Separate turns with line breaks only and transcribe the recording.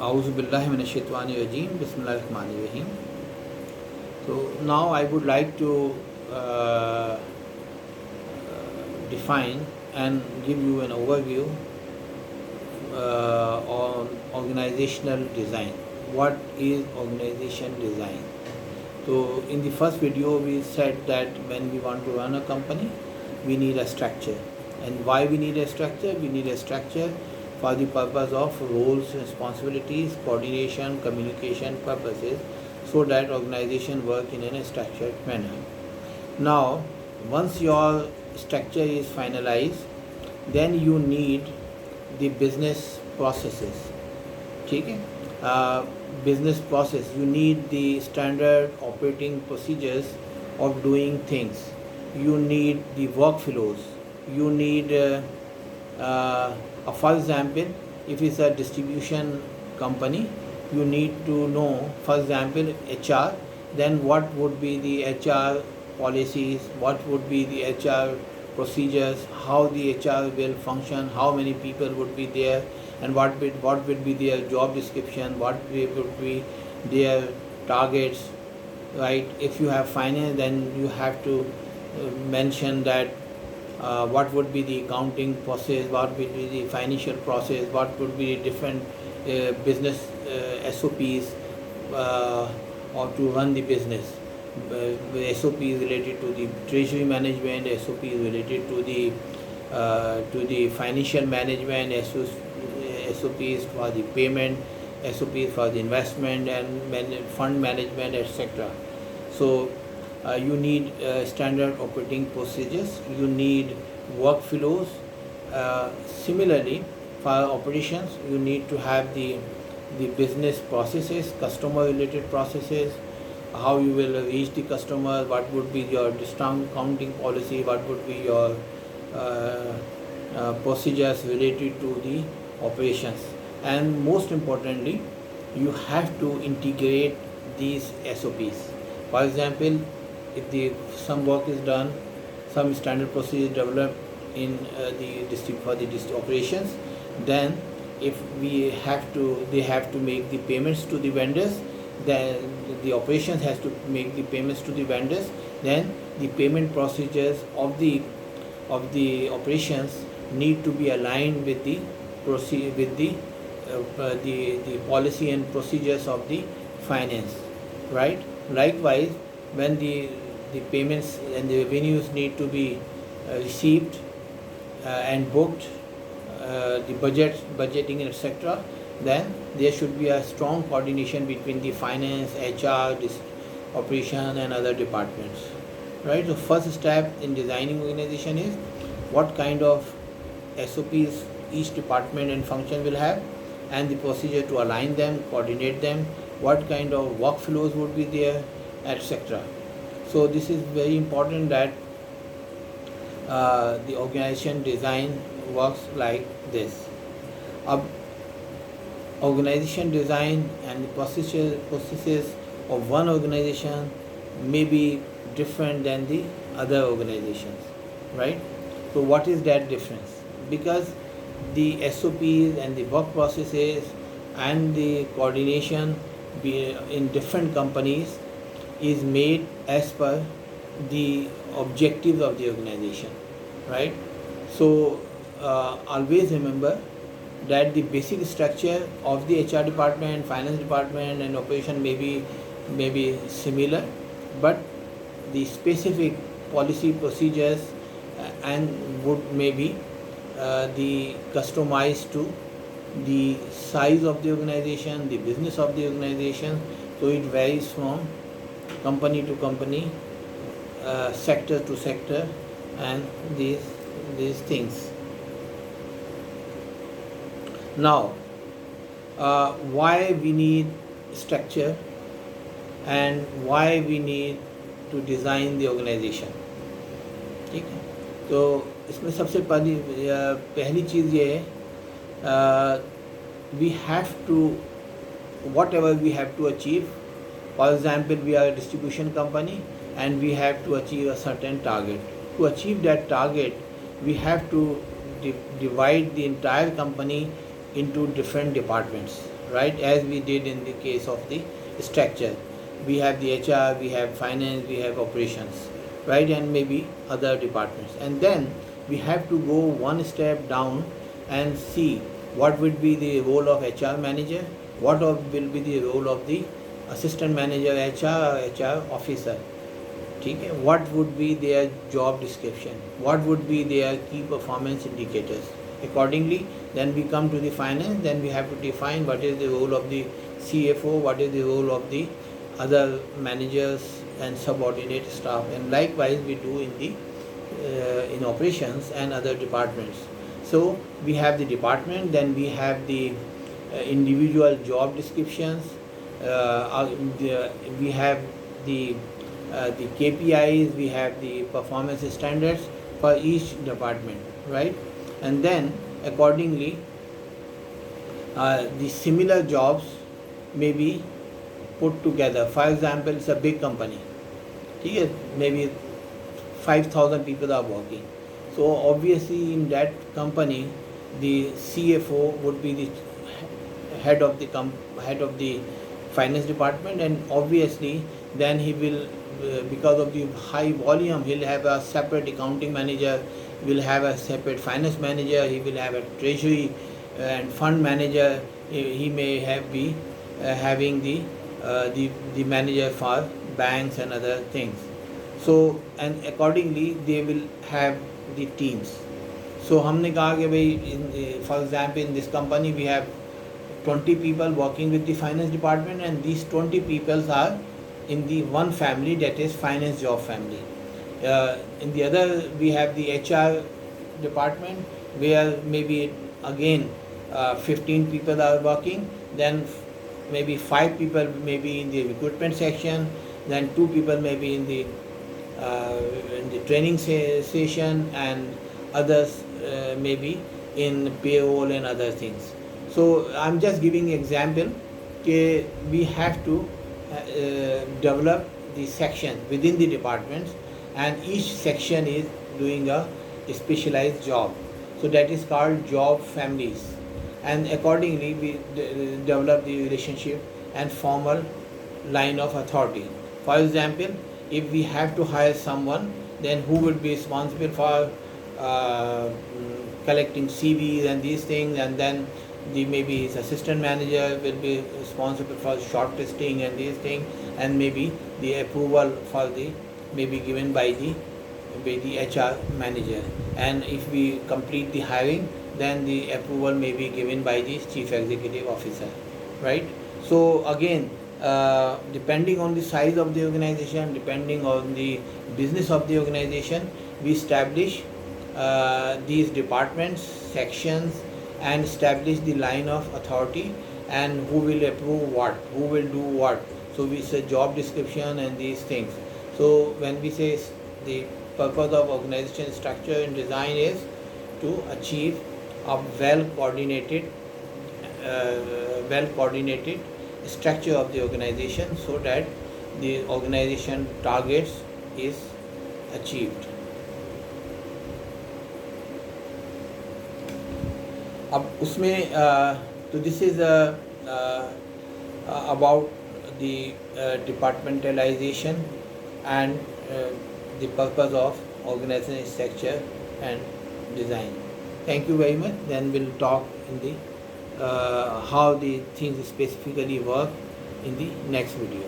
A'udhu billahi minash shaitani rajim. Bismillahir rahmanir rahim. So now I would like to uh, define and give you an overview on organizational design. What is organization design? So in the first video we said that when we want to run a company, we need a structure. And why we need a structure? We need a structure for the purpose of roles, responsibilities, coordination, communication purposes, so that organization work in a structured manner. Now, once your structure is finalized, then you need the business processes. ठीक है, business process, you need the standard operating procedures of doing things, you need the workflows, you need for example, if it's a distribution company, you need to know, for example, HR, then what would be the HR policies, what would be the HR procedures, how the HR will function, how many people would be there, and what would be their job description, what would be their targets, right? If you have finance, then you have to mention that what would be the accounting process, what would be the financial process, what would be different business SOPs or to run the business. SOP is related to the treasury management, SOP is related to the financial management, SOPs for the payment, SOPs for the investment and fund management, etc. So you need standard operating procedures, you need workflows. Similarly, for operations, you need to have the business processes, customer related processes, how you will reach the customer, what would be your discounting policy, what would be your procedures related to the operations. And most importantly, you have to integrate these SOPs. For example, if some work is done, some standard procedure developed in for the operations, then if they have to make the payments to the vendors, then the operations has to make the payments to the vendors, then the payment procedures of the operations need to be aligned with the policy and procedures of the finance, right? Likewise, when the payments and the revenues need to be received and booked, the budgeting, etc., then there should be a strong coordination between the finance, HR, operation and other departments, right? The first step in designing organization is what kind of SOPs each department and function will have, and the procedure to align them, coordinate them, what kind of workflows would be there, etc. So this is very important that the organization design works like this. Organization design and the processes of one organization may be different than the other organizations, right? So what is that difference? Because the SOPs and the work processes and the coordination in different companies is made as per the objectives of the organization, right? So always remember that the basic structure of the HR department, finance department and operation may be similar, but the specific policy procedures and would maybe the customized to the size of the organization, the business of the organization. So it varies from company to company, sector to sector, and these things. Now, why we need structure and why we need to design the organization, ठीक है? तो इसमें सबसे पहली चीज़ ये है, we have to, whatever we have to achieve. For example, we are a distribution company and we have to achieve a certain target. To achieve that target, we have to divide the entire company into different departments, right? As we did in the case of the structure. We have the HR, we have finance, we have operations, right? And maybe other departments. And then we have to go one step down and see what would be the role of HR manager, will be the role of the assistant manager HR or HR officer. ठीक है, what would be their job description, what would be their key performance indicators. Accordingly, then we come to the finance, then we have to define what is the role of the CFO, what is the role of the other managers and subordinate staff, and likewise we do in the in operations and other departments. So we have the department, then we have the individual job descriptions, we have the KPIs, we have the performance standards for each department, right? And then accordingly the similar jobs may be put together. For example, it's a big company, maybe 5,000 people are working. So obviously in that company the CFO would be the head of the finance department, and obviously then he will because of the high volume, he'll have a separate accounting manager, will have a separate finance manager, he will have a treasury and fund manager, he may be having the manager for banks and other things. So and accordingly they will have the teams. So हमने कहा कि भाई for example in this company we have 20 people working with the finance department, and these 20 people are in the one family, that is finance job family. In the other we have the HR department where maybe again 15 people are working, then maybe 5 people may be in the recruitment section, then 2 people may be in the training session, and others may be in payroll and other things. So I'm just giving example that we have to develop the section within the departments, and each section is doing a specialized job. So that is called job families, and accordingly we develop the relationship and formal line of authority. For example, if we have to hire someone, then who will be responsible for collecting CVs and these things, and then maybe his assistant manager will be responsible for shortlisting and these things, and maybe the approval for the may be given by the HR manager, and if we complete the hiring, then the approval may be given by the chief executive officer, right? So again, depending on the size of the organization, depending on the business of the organization, we establish these departments, sections, and establish the line of authority, and who will approve what, who will do what. So we say job description and these things. So when we say the purpose of organization structure and design is to achieve a well coordinated structure of the organization, so that the organization targets is achieved. अब उसमें तो this is about the departmentalization and the purpose of organization structure and design. Thank you very much. Then we'll talk in the how the things specifically work in the next video.